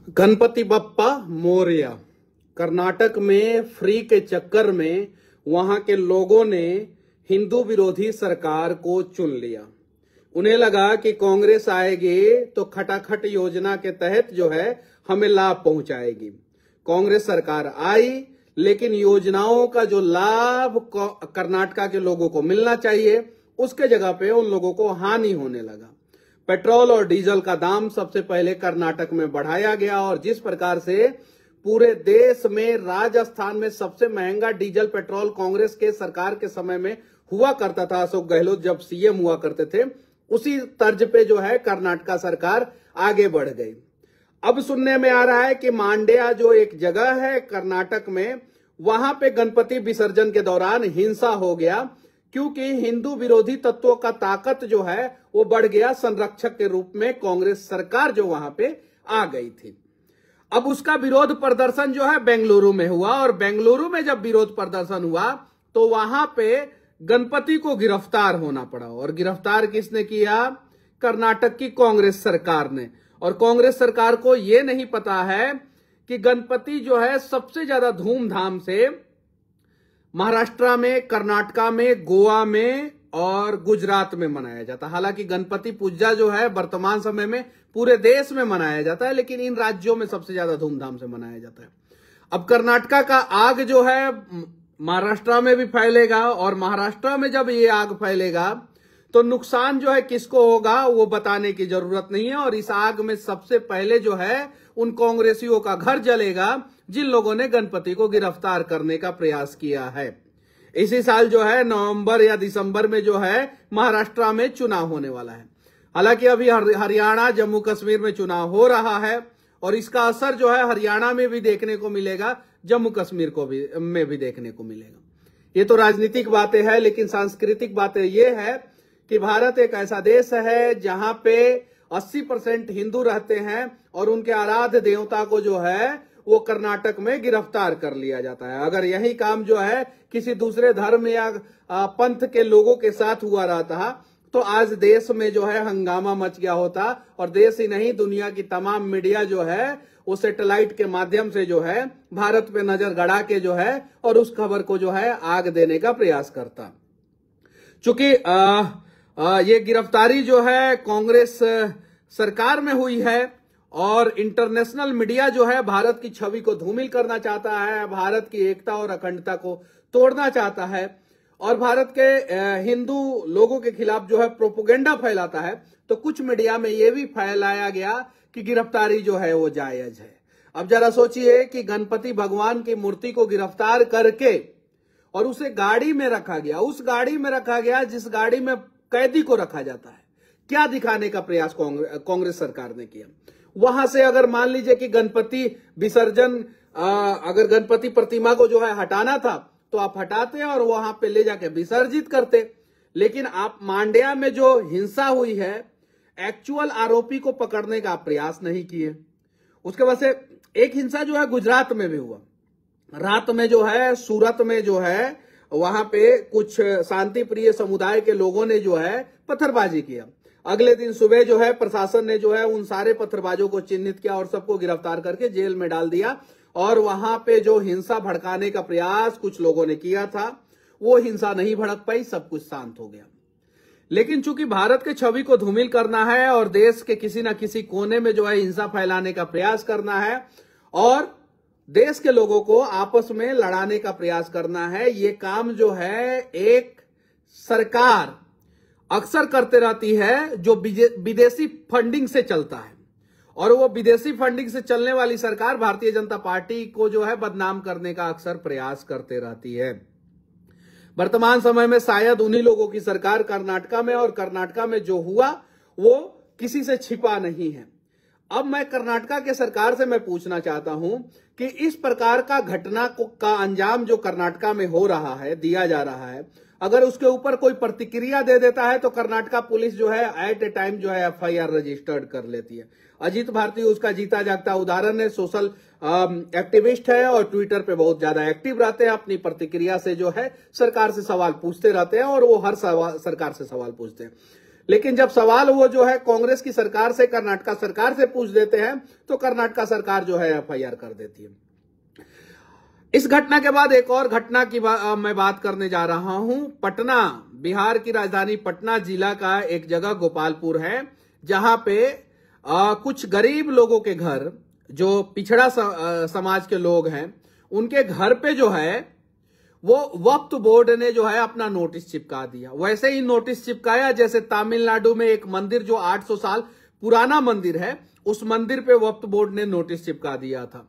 गणपति बप्पा मोरया। कर्नाटक में फ्री के चक्कर में वहां के लोगों ने हिंदू विरोधी सरकार को चुन लिया। उन्हें लगा कि कांग्रेस आएगी तो खटाखट योजना के तहत जो है हमें लाभ पहुंचाएगी। कांग्रेस सरकार आई, लेकिन योजनाओं का जो लाभ कर्नाटका के लोगों को मिलना चाहिए उसके जगह पे उन लोगों को हानि होने लगा। पेट्रोल और डीजल का दाम सबसे पहले कर्नाटक में बढ़ाया गया और जिस प्रकार से पूरे देश में राजस्थान में सबसे महंगा डीजल पेट्रोल कांग्रेस के सरकार के समय में हुआ करता था, अशोक गहलोत जब सीएम हुआ करते थे, उसी तर्ज पे जो है कर्नाटका सरकार आगे बढ़ गई। अब सुनने में आ रहा है कि मांड्या जो एक जगह है कर्नाटक में, वहां पे गणपति विसर्जन के दौरान हिंसा हो गया क्योंकि हिंदू विरोधी तत्वों का ताकत जो है वो बढ़ गया। संरक्षक के रूप में कांग्रेस सरकार जो वहां पे आ गई थी। अब उसका विरोध प्रदर्शन जो है बेंगलुरु में हुआ और बेंगलुरु में जब विरोध प्रदर्शन हुआ तो वहां पे गणपति को गिरफ्तार होना पड़ा। और गिरफ्तार किसने किया? कर्नाटक की कांग्रेस सरकार ने। और कांग्रेस सरकार को यह नहीं पता है कि गणपति जो है सबसे ज्यादा धूमधाम से महाराष्ट्र में, कर्नाटका में, गोवा में और गुजरात में मनाया जाता है। हालांकि गणपति पूजा जो है वर्तमान समय में पूरे देश में मनाया जाता है, लेकिन इन राज्यों में सबसे ज्यादा धूमधाम से मनाया जाता है। अब कर्नाटका का आग जो है महाराष्ट्र में भी फैलेगा और महाराष्ट्र में जब ये आग फैलेगा तो नुकसान जो है किसको होगा वो बताने की जरूरत नहीं है। और इस आग में सबसे पहले जो है उन कांग्रेसियों का घर जलेगा जिन लोगों ने गणपति को गिरफ्तार करने का प्रयास किया है। इसी साल जो है नवंबर या दिसंबर में जो है महाराष्ट्र में चुनाव होने वाला है। हालांकि अभी हरियाणा, जम्मू कश्मीर में चुनाव हो रहा है और इसका असर जो है हरियाणा में भी देखने को मिलेगा, जम्मू कश्मीर में भी देखने को मिलेगा। ये तो राजनीतिक बातें हैं, लेकिन सांस्कृतिक बातें ये है कि भारत एक ऐसा देश है जहां पे 80% हिंदू रहते हैं और उनके आराध्य देवता को जो है वो कर्नाटक में गिरफ्तार कर लिया जाता है। अगर यही काम जो है किसी दूसरे धर्म या पंथ के लोगों के साथ हुआ रहता तो आज देश में जो है हंगामा मच गया होता और देश ही नहीं दुनिया की तमाम मीडिया जो है वो सैटेलाइट के माध्यम से जो है भारत पे नजर गड़ा के जो है और उस खबर को जो है आग देने का प्रयास करता। चूंकि ये गिरफ्तारी जो है कांग्रेस सरकार में हुई है और इंटरनेशनल मीडिया जो है भारत की छवि को धूमिल करना चाहता है, भारत की एकता और अखंडता को तोड़ना चाहता है और भारत के हिंदू लोगों के खिलाफ जो है प्रोपेगेंडा फैलाता है, तो कुछ मीडिया में यह भी फैलाया गया कि गिरफ्तारी जो है वो जायज है। अब जरा सोचिए कि गणपति भगवान की मूर्ति को गिरफ्तार करके और उसे गाड़ी में रखा गया, उस गाड़ी में रखा गया जिस गाड़ी में कैदी को रखा जाता है। क्या दिखाने का प्रयास कांग्रेस सरकार ने किया? वहां से अगर मान लीजिए कि गणपति विसर्जन, अगर गणपति प्रतिमा को जो है हटाना था तो आप हटाते और वहां पे ले जाके विसर्जित करते, लेकिन आप मांड्या में जो हिंसा हुई है एक्चुअल आरोपी को पकड़ने का प्रयास नहीं किए। उसके बाद से एक हिंसा जो है गुजरात में भी हुआ। रात में जो है सूरत में जो है वहां पे कुछ शांति प्रिय समुदाय के लोगों ने जो है पत्थरबाजी किया। अगले दिन सुबह जो है प्रशासन ने जो है उन सारे पत्थरबाजों को चिन्हित किया और सबको गिरफ्तार करके जेल में डाल दिया। और वहां पे जो हिंसा भड़काने का प्रयास कुछ लोगों ने किया था वो हिंसा नहीं भड़क पाई, सब कुछ शांत हो गया। लेकिन चूंकि भारत के छवि को धूमिल करना है और देश के किसी ना किसी कोने में जो है हिंसा फैलाने का प्रयास करना है और देश के लोगों को आपस में लड़ाने का प्रयास करना है, ये काम जो है एक सरकार अक्सर करते रहती है जो विदेशी फंडिंग से चलता है। और वो विदेशी फंडिंग से चलने वाली सरकार भारतीय जनता पार्टी को जो है बदनाम करने का अक्सर प्रयास करते रहती है। वर्तमान समय में शायद उन्हीं लोगों की सरकार कर्नाटका में, और कर्नाटका में जो हुआ वो किसी से छिपा नहीं है। अब मैं कर्नाटका के सरकार से मैं पूछना चाहता हूं कि इस प्रकार का घटना का अंजाम जो कर्नाटका में हो रहा है, दिया जा रहा है, अगर उसके ऊपर कोई प्रतिक्रिया दे देता है तो कर्नाटका पुलिस जो है एट ए टाइम जो है एफआईआर रजिस्टर्ड कर लेती है। अजीत भारती उसका जीता जागता उदाहरण है। सोशल एक्टिविस्ट है और ट्विटर पे बहुत ज्यादा एक्टिव रहते हैं, अपनी प्रतिक्रिया से जो है सरकार से सवाल पूछते रहते हैं और वो हर सरकार से सवाल पूछते हैं। लेकिन जब सवाल वो जो है कांग्रेस की सरकार से, कर्नाटका सरकार से पूछ देते हैं तो कर्नाटका सरकार जो है एफआईआर कर देती है। इस घटना के बाद एक और घटना की मैं बात करने जा रहा हूं। पटना, बिहार की राजधानी पटना जिला का एक जगह गोपालपुर है, जहां पे कुछ गरीब लोगों के घर, जो पिछड़ा समाज के लोग हैं, उनके घर पे जो है वो वक्फ बोर्ड ने जो है अपना नोटिस चिपका दिया। वैसे ही नोटिस चिपकाया जैसे तमिलनाडु में एक मंदिर जो 800 साल पुराना मंदिर है, उस मंदिर पे वक्फ बोर्ड ने नोटिस चिपका दिया था।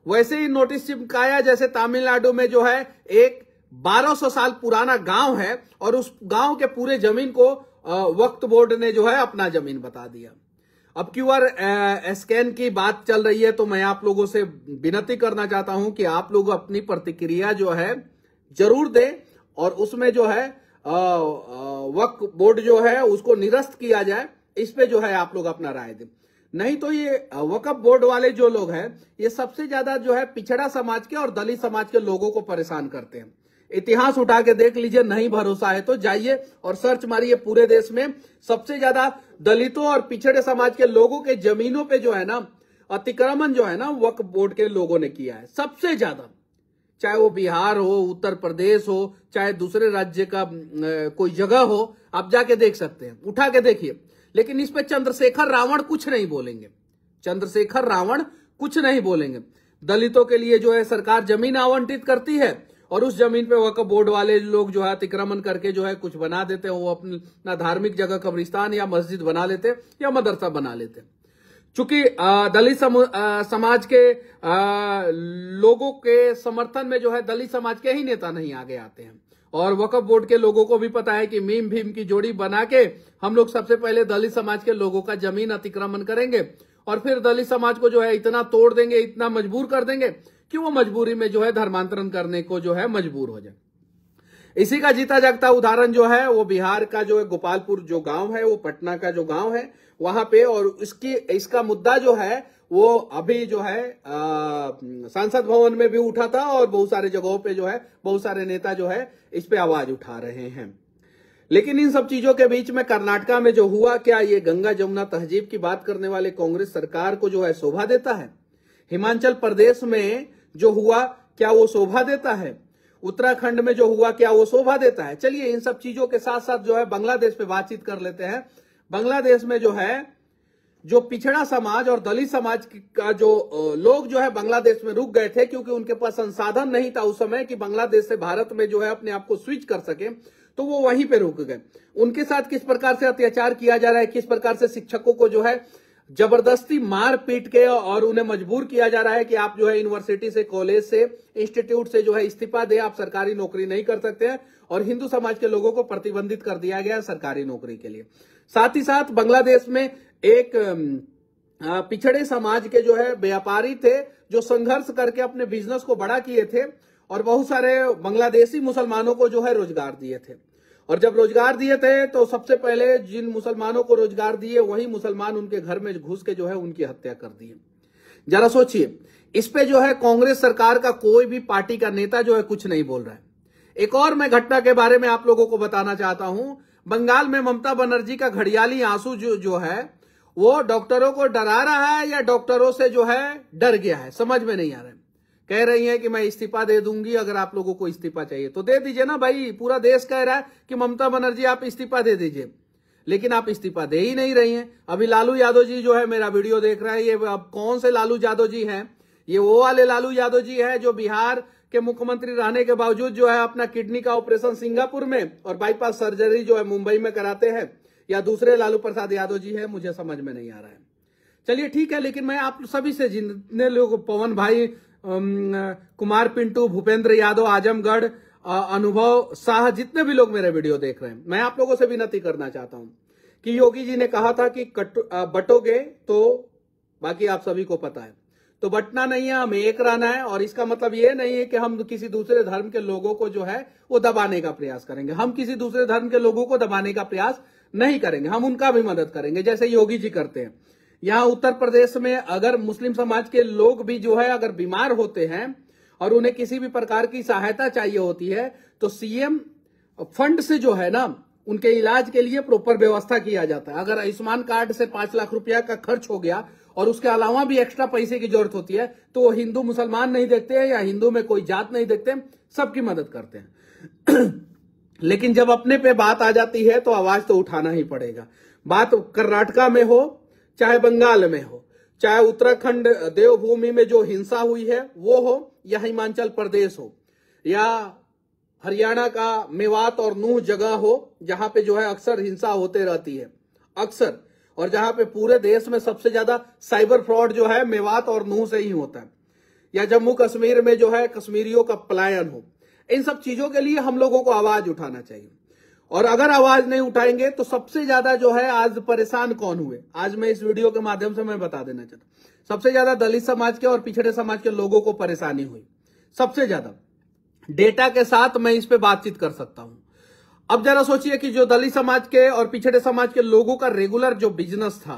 वैसे ही नोटिस चिपकाया जैसे तमिलनाडु में जो है एक 1200 साल पुराना गांव है और उस गांव के पूरे जमीन को वक्फ बोर्ड ने जो है अपना जमीन बता दिया। अब क्यूआर स्कैन की बात चल रही है तो मैं आप लोगों से विनती करना चाहता हूं कि आप लोग अपनी प्रतिक्रिया जो है जरूर दें और उसमें जो है वक्फ बोर्ड जो है उसको निरस्त किया जाए, इस पे जो है आप लोग अपना राय दें। नहीं तो ये वक्फ बोर्ड वाले जो लोग हैं ये सबसे ज्यादा जो है पिछड़ा समाज के और दलित समाज के लोगों को परेशान करते हैं। इतिहास उठा के देख लीजिए, नहीं भरोसा है तो जाइए और सर्च मारिए, पूरे देश में सबसे ज्यादा दलितों और पिछड़े समाज के लोगों के जमीनों पे जो है ना अतिक्रमण जो है ना वक्फ बोर्ड के लोगों ने किया है सबसे ज्यादा। चाहे वो बिहार हो, उत्तर प्रदेश हो, चाहे दूसरे राज्य का कोई जगह हो, आप जाके देख सकते हैं, उठा के देखिए। लेकिन इस पे चंद्रशेखर रावण कुछ नहीं बोलेंगे, चंद्रशेखर रावण कुछ नहीं बोलेंगे। दलितों के लिए जो है सरकार जमीन आवंटित करती है और उस जमीन पे वक्फ बोर्ड वाले लोग जो है अतिक्रमण करके जो है कुछ बना देते हैं। वो अपना धार्मिक जगह कब्रिस्तान या मस्जिद बना लेते हैं या मदरसा बना लेते हैं। चूंकि दलित समाज के लोगों के समर्थन में जो है दलित समाज के ही नेता नहीं आगे आते हैं और वक्फ बोर्ड के लोगों को भी पता है कि मीम भीम की जोड़ी बना के हम लोग सबसे पहले दलित समाज के लोगों का जमीन अतिक्रमण करेंगे और फिर दलित समाज को जो है इतना तोड़ देंगे, इतना मजबूर कर देंगे कि वो मजबूरी में जो है धर्मांतरण करने को जो है मजबूर हो जाए। इसी का जीता जागता उदाहरण जो है वो बिहार का जो है गोपालपुर जो गांव है, वो पटना का जो गांव है वहां पे, और इसका मुद्दा जो है वो अभी जो है सांसद भवन में भी उठा था और बहुत सारे जगहों पे जो है बहुत सारे नेता जो है इस पे आवाज उठा रहे हैं। लेकिन इन सब चीजों के बीच में कर्नाटका में जो हुआ, क्या ये गंगा जमुना तहजीब की बात करने वाले कांग्रेस सरकार को जो है शोभा देता है? हिमाचल प्रदेश में जो हुआ क्या वो शोभा देता है? उत्तराखंड में जो हुआ क्या वो शोभा देता है? चलिए इन सब चीजों के साथ साथ जो है बांग्लादेश पे बातचीत कर लेते हैं। बांग्लादेश में जो है जो पिछड़ा समाज और दलित समाज का जो लोग जो है बांग्लादेश में रुक गए थे क्योंकि उनके पास संसाधन नहीं था उस समय कि बांग्लादेश से भारत में जो है अपने आप को स्विच कर सके, तो वो वहीं पे रुक गए। उनके साथ किस प्रकार से अत्याचार किया जा रहा है, किस प्रकार से शिक्षकों को जो है जबरदस्ती मार पीट के और उन्हें मजबूर किया जा रहा है कि आप जो है यूनिवर्सिटी से, कॉलेज से, इंस्टीट्यूट से जो है इस्तीफा दे, आप सरकारी नौकरी नहीं कर सकते हैं। और हिंदू समाज के लोगों को प्रतिबंधित कर दिया गया सरकारी नौकरी के लिए। साथ ही साथ बांग्लादेश में एक पिछड़े समाज के जो है व्यापारी थे जो संघर्ष करके अपने बिजनेस को बड़ा किए थे और बहुत सारे बांग्लादेशी मुसलमानों को जो है रोजगार दिए थे। और जब रोजगार दिए थे तो सबसे पहले जिन मुसलमानों को रोजगार दिए वही मुसलमान उनके घर में घुस के जो है उनकी हत्या कर दी। जरा सोचिए, इस पे जो है कांग्रेस सरकार का कोई भी पार्टी का नेता जो है कुछ नहीं बोल रहा है। एक और मैं घटना के बारे में आप लोगों को बताना चाहता हूं। बंगाल में ममता बनर्जी का घड़ियाली आंसू जो है वो डॉक्टरों को डरा रहा है या डॉक्टरों से जो है डर गया है, समझ में नहीं आ रहा है। कह रही है कि मैं इस्तीफा दे दूंगी, अगर आप लोगों को इस्तीफा चाहिए तो दे दीजिए ना भाई। पूरा देश कह रहा है कि ममता बनर्जी आप इस्तीफा दे दीजिए, लेकिन आप इस्तीफा दे ही नहीं रही हैं। अभी लालू यादव जी जो है मेरा वीडियो देख रहा है, ये अब कौन से लालू यादव जी हैं? ये वो वाले लालू यादव जी है जो बिहार के मुख्यमंत्री रहने के बावजूद जो है अपना किडनी का ऑपरेशन सिंगापुर में और बाईपास सर्जरी जो है मुंबई में कराते हैं, या दूसरे लालू प्रसाद यादव जी है? मुझे समझ में नहीं आ रहा है। चलिए ठीक है, लेकिन मैं आप सभी से, जितने लोग, पवन भाई, कुमार पिंटू, भूपेंद्र यादव आजमगढ़, अनुभव शाह, जितने भी लोग मेरे वीडियो देख रहे हैं, मैं आप लोगों से विनती करना चाहता हूं कि योगी जी ने कहा था कि बटोगे तो बाकी आप सभी को पता है, तो बटना नहीं है, हमें एक रहना है। और इसका मतलब ये नहीं है कि हम किसी दूसरे धर्म के लोगों को जो है वो दबाने का प्रयास करेंगे। हम किसी दूसरे धर्म के लोगों को दबाने का प्रयास नहीं करेंगे, हम उनका भी मदद करेंगे जैसे योगी जी करते हैं। यहां उत्तर प्रदेश में अगर मुस्लिम समाज के लोग भी जो है अगर बीमार होते हैं और उन्हें किसी भी प्रकार की सहायता चाहिए होती है तो सीएम फंड से जो है ना उनके इलाज के लिए प्रॉपर व्यवस्था किया जाता है। अगर आयुष्मान कार्ड से 5 लाख रुपया का खर्च हो गया और उसके अलावा भी एक्स्ट्रा पैसे की जरूरत होती है, तो वो हिंदू मुसलमान नहीं देखते हैं या हिंदू में कोई जात नहीं देखते, सबकी मदद करते हैं। लेकिन जब अपने पे बात आ जाती है तो आवाज तो उठाना ही पड़ेगा। बात कर्नाटका में हो, चाहे बंगाल में हो, चाहे उत्तराखंड देवभूमि में जो हिंसा हुई है वो हो, या हिमाचल प्रदेश हो, या हरियाणा का मेवात और नूह जगह हो, जहां पे जो है अक्सर हिंसा होते रहती है अक्सर, और जहां पे पूरे देश में सबसे ज्यादा साइबर फ्रॉड जो है मेवात और नूह से ही होता है, या जम्मू कश्मीर में जो है कश्मीरियों का पलायन हो, इन सब चीजों के लिए हम लोगों को आवाज उठाना चाहिए। और अगर आवाज नहीं उठाएंगे तो सबसे ज्यादा जो है आज परेशान कौन हुए, आज मैं इस वीडियो के माध्यम से मैं बता देना चाहता हूं। सबसे ज्यादा दलित समाज के और पिछड़े समाज के लोगों को परेशानी हुई, सबसे ज्यादा। डेटा के साथ मैं इस पे बातचीत कर सकता हूं। अब जरा सोचिए कि जो दलित समाज के और पिछड़े समाज के लोगों का रेगुलर जो बिजनेस था,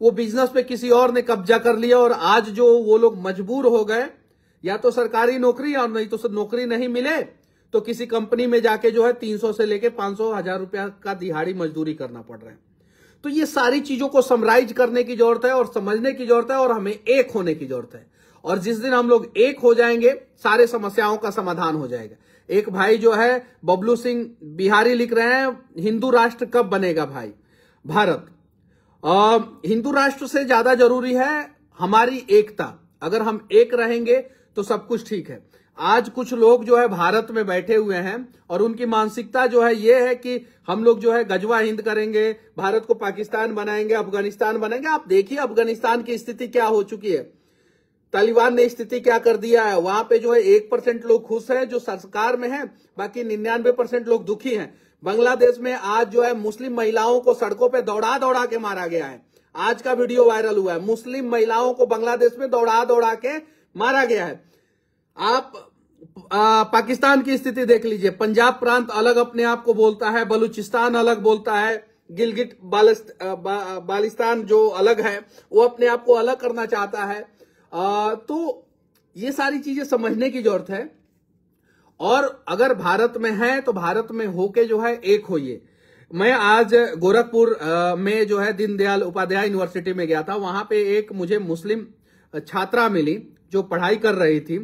वो बिजनेस पे किसी और ने कब्जा कर लिया, और आज जो वो लोग मजबूर हो गए, या तो सरकारी नौकरी और नहीं तो नौकरी नहीं मिले तो किसी कंपनी में जाके जो है 300 से लेके 500 1000 रुपया का दिहाड़ी मजदूरी करना पड़ रहा है। तो ये सारी चीजों को समराइज करने की जरूरत है और समझने की जरूरत है, और हमें एक होने की जरूरत है। और जिस दिन हम लोग एक हो जाएंगे, सारे समस्याओं का समाधान हो जाएगा। एक भाई जो है बबलू सिंह बिहारी लिख रहे हैं, हिंदू राष्ट्र कब बनेगा भाई भारत? हिंदू राष्ट्र से ज्यादा जरूरी है हमारी एकता। अगर हम एक रहेंगे तो सब कुछ ठीक है। आज कुछ लोग जो है भारत में बैठे हुए हैं और उनकी मानसिकता जो है ये है कि हम लोग जो है गजवा हिंद करेंगे, भारत को पाकिस्तान बनाएंगे, अफगानिस्तान बनाएंगे। आप देखिए अफगानिस्तान की स्थिति क्या हो चुकी है, तालिबान ने स्थिति क्या कर दिया है। वहां पे जो है 1% लोग खुश हैं जो सरकार में है, बाकी 99% लोग दुखी हैं। बांग्लादेश में आज जो है मुस्लिम महिलाओं को सड़कों पे दौड़ा दौड़ा के मारा गया है। आज का वीडियो वायरल हुआ है, मुस्लिम महिलाओं को बांग्लादेश में दौड़ा दौड़ा के मारा गया है। आप पाकिस्तान की स्थिति देख लीजिए, पंजाब प्रांत अलग अपने आप को बोलता है, बलूचिस्तान अलग बोलता है, गिलगिट बाल्टिस्तान जो अलग है वो अपने आप को अलग करना चाहता है। तो ये सारी चीजें समझने की जरूरत है। और अगर भारत में है तो भारत में होके जो है एक होइए। मैं आज गोरखपुर में जो है दीनदयाल उपाध्याय यूनिवर्सिटी में गया था। वहां पे एक मुझे मुस्लिम छात्रा मिली जो पढ़ाई कर रही थी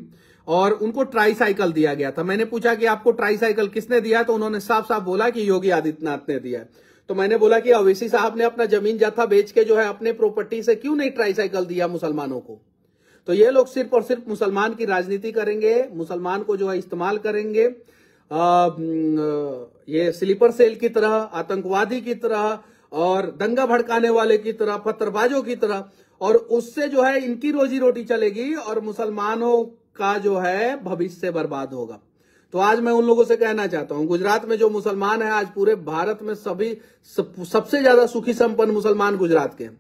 और उनको ट्राईसाइकिल दिया गया था। मैंने पूछा कि आपको ट्राईसाइकिल किसने दिया, तो उन्होंने साफ साफ बोला कि योगी आदित्यनाथ ने दिया। तो मैंने बोला कि ओवैसी साहब ने अपना जमीन जत्था बेच के जो है अपने प्रॉपर्टी से क्यों नहीं ट्राईसाइकिल दिया मुसलमानों को? तो ये लोग सिर्फ और सिर्फ मुसलमान की राजनीति करेंगे, मुसलमान को जो है इस्तेमाल करेंगे, ये स्लीपर सेल की तरह, आतंकवादी की तरह और दंगा भड़काने वाले की तरह, पत्थरबाजों की तरह, और उससे जो है इनकी रोजी रोटी चलेगी और मुसलमानों का जो है भविष्य बर्बाद होगा। तो आज मैं उन लोगों से कहना चाहता हूं, गुजरात में जो मुसलमान है, आज पूरे भारत में सबसे ज्यादा सुखी संपन्न मुसलमान गुजरात के हैं।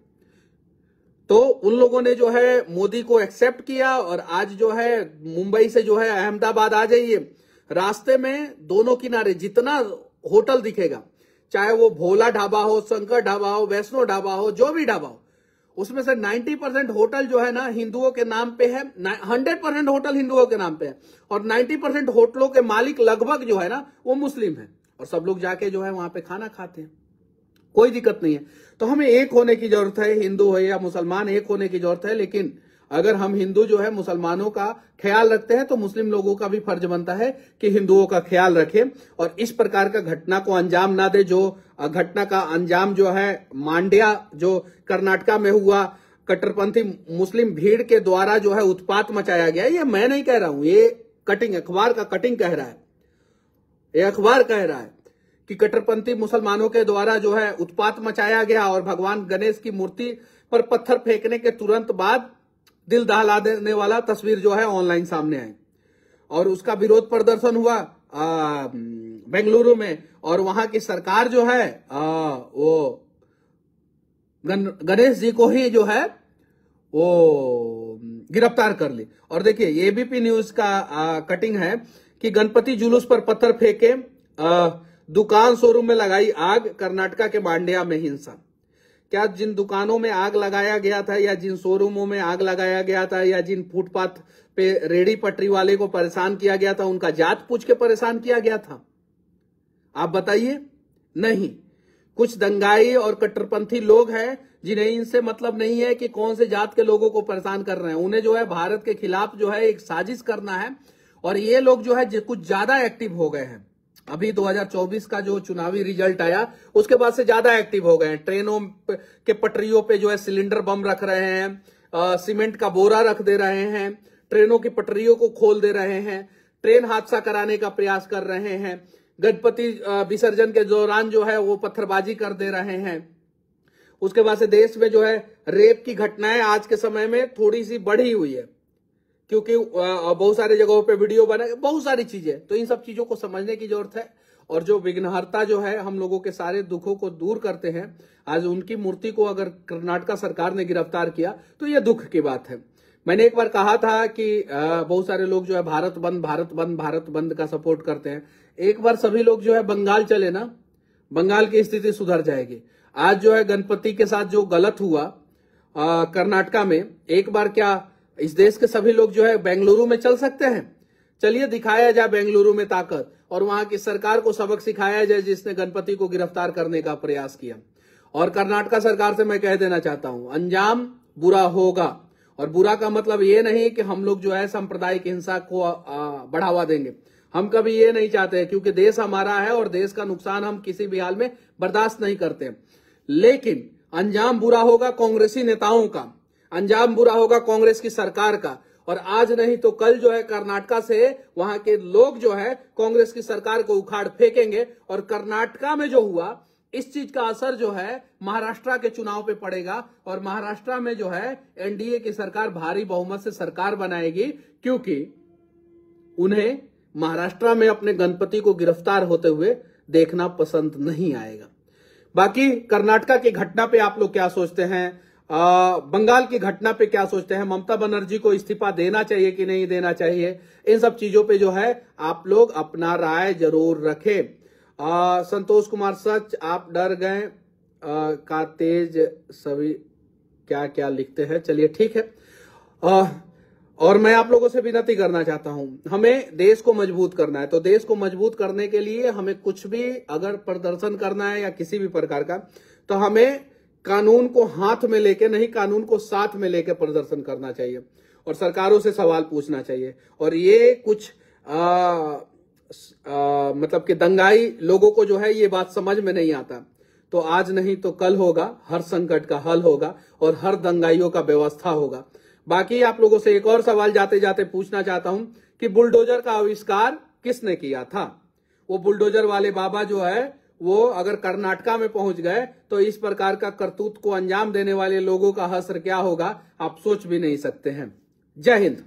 तो उन लोगों ने जो है मोदी को एक्सेप्ट किया और आज जो है मुंबई से जो है अहमदाबाद आ जाइए, रास्ते में दोनों किनारे जितना होटल दिखेगा, चाहे वो भोला ढाबा हो, शंकर ढाबा हो, वैष्णो ढाबा हो, जो भी ढाबा हो, उसमें से 90% होटल जो है ना हिंदुओं के नाम पे है। 100% होटल हिंदुओं के नाम पे है और 90% होटलों के मालिक लगभग जो है ना वो मुस्लिम है, और सब लोग जाके जो है वहां पे खाना खाते हैं, कोई दिक्कत नहीं है। तो हमें एक होने की जरूरत है, हिंदू है या मुसलमान, एक होने की जरूरत है। लेकिन अगर हम हिंदू जो है मुसलमानों का ख्याल रखते हैं तो मुस्लिम लोगों का भी फर्ज बनता है कि हिंदुओं का ख्याल रखें और इस प्रकार का घटना को अंजाम ना दे। जो घटना का अंजाम जो है मांड्या जो कर्नाटका में हुआ, कट्टरपंथी मुस्लिम भीड़ के द्वारा जो है उत्पात मचाया गया, ये मैं नहीं कह रहा हूं, ये कटिंग अखबार का कटिंग कह रहा है। ये अखबार कह रहा है कि कट्टरपंथी मुसलमानों के द्वारा जो है उत्पात मचाया गया और भगवान गणेश की मूर्ति पर पत्थर फेंकने के तुरंत बाद दिल दहला देने वाला तस्वीर जो है ऑनलाइन सामने आई और उसका विरोध प्रदर्शन हुआ बेंगलुरु में, और वहां की सरकार जो है वो गणेश जी को ही जो है वो गिरफ्तार कर ली। और देखिए एबीपी न्यूज का कटिंग है कि गणपति जुलूस पर पत्थर फेंके, दुकान शोरूम में लगाई आग, कर्नाटका के मांड्या में हिंसा। क्या जिन दुकानों में आग लगाया गया था या जिन शोरूमों में आग लगाया गया था या जिन फुटपाथ पे रेडी पटरी वाले को परेशान किया गया था, उनका जात पूछ के परेशान किया गया था? आप बताइए। नहीं, कुछ दंगाई और कट्टरपंथी लोग हैं जिन्हें इनसे मतलब नहीं है कि कौन से जात के लोगों को परेशान कर रहे हैं। उन्हें जो है भारत के खिलाफ जो है एक साजिश करना है, और ये लोग जो है कुछ ज्यादा एक्टिव हो गए हैं। अभी 2024 का जो चुनावी रिजल्ट आया उसके बाद से ज्यादा एक्टिव हो गए हैं। ट्रेनों के पटरियों पे जो है सिलेंडर बम रख रहे हैं, सीमेंट का बोरा रख दे रहे हैं, ट्रेनों की पटरियों को खोल दे रहे हैं, ट्रेन हादसा कराने का प्रयास कर रहे हैं, गणपति विसर्जन के दौरान जो है वो पत्थरबाजी कर दे रहे हैं। उसके बाद से देश में जो है रेप की घटनाएं आज के समय में थोड़ी सी बढ़ी हुई है, क्योंकि बहुत सारी जगहों पे वीडियो बने, बहुत सारी चीजें। तो इन सब चीजों को समझने की जरूरत है, और जो विघ्नहर्ता जो है हम लोगों के सारे दुखों को दूर करते हैं, आज उनकी मूर्ति को अगर कर्नाटक सरकार ने गिरफ्तार किया तो यह दुख की बात है। मैंने एक बार कहा था कि बहुत सारे लोग जो है भारत बंद भारत बंद भारत बंद का सपोर्ट करते हैं। एक बार सभी लोग जो है बंगाल चले ना, बंगाल की स्थिति सुधर जाएगी। आज जो है गणपति के साथ जो गलत हुआ कर्नाटक में, एक बार क्या इस देश के सभी लोग जो है बेंगलुरु में चल सकते हैं? चलिए दिखाया जाए बेंगलुरु में ताकत, और वहां की सरकार को सबक सिखाया जाए जिसने गणपति को गिरफ्तार करने का प्रयास किया। और कर्नाटक सरकार से मैं कह देना चाहता हूं, अंजाम बुरा होगा। और बुरा का मतलब ये नहीं कि हम लोग जो है सांप्रदायिक हिंसा को बढ़ावा देंगे। हम कभी ये नहीं चाहते, क्योंकि देश हमारा है और देश का नुकसान हम किसी भी हाल में बर्दाश्त नहीं करते। लेकिन अंजाम बुरा होगा कांग्रेसी नेताओं का, अंजाम बुरा होगा कांग्रेस की सरकार का, और आज नहीं तो कल जो है कर्नाटक से वहां के लोग जो है कांग्रेस की सरकार को उखाड़ फेंकेंगे। और कर्नाटक में जो हुआ, इस चीज का असर जो है महाराष्ट्र के चुनाव पे पड़ेगा, और महाराष्ट्र में जो है एनडीए की सरकार भारी बहुमत से सरकार बनाएगी, क्योंकि उन्हें महाराष्ट्र में अपने गणपति को गिरफ्तार होते हुए देखना पसंद नहीं आएगा। बाकी कर्नाटक की घटना पे आप लोग क्या सोचते हैं? बंगाल की घटना पे क्या सोचते हैं? ममता बनर्जी को इस्तीफा देना चाहिए कि नहीं देना चाहिए? इन सब चीजों पे जो है आप लोग अपना राय जरूर रखें। संतोष कुमार सच, आप डर गए का तेज सभी क्या क्या लिखते हैं। चलिए ठीक है। और मैं आप लोगों से विनती करना चाहता हूं, हमें देश को मजबूत करना है। तो देश को मजबूत करने के लिए हमें कुछ भी अगर प्रदर्शन करना है या किसी भी प्रकार का, तो हमें कानून को हाथ में लेके नहीं, कानून को साथ में लेके प्रदर्शन करना चाहिए, और सरकारों से सवाल पूछना चाहिए। और ये कुछ मतलब कि दंगाई लोगों को जो है ये बात समझ में नहीं आता। तो आज नहीं तो कल होगा, हर संकट का हल होगा और हर दंगाइयों का व्यवस्था होगा। बाकी आप लोगों से एक और सवाल जाते जाते पूछना चाहता हूं कि बुलडोजर का आविष्कार किसने किया था? वो बुलडोजर वाले बाबा जो है वो अगर कर्नाटक में पहुंच गए तो इस प्रकार का करतूत को अंजाम देने वाले लोगों का हश्र क्या होगा, आप सोच भी नहीं सकते हैं। जय हिंद।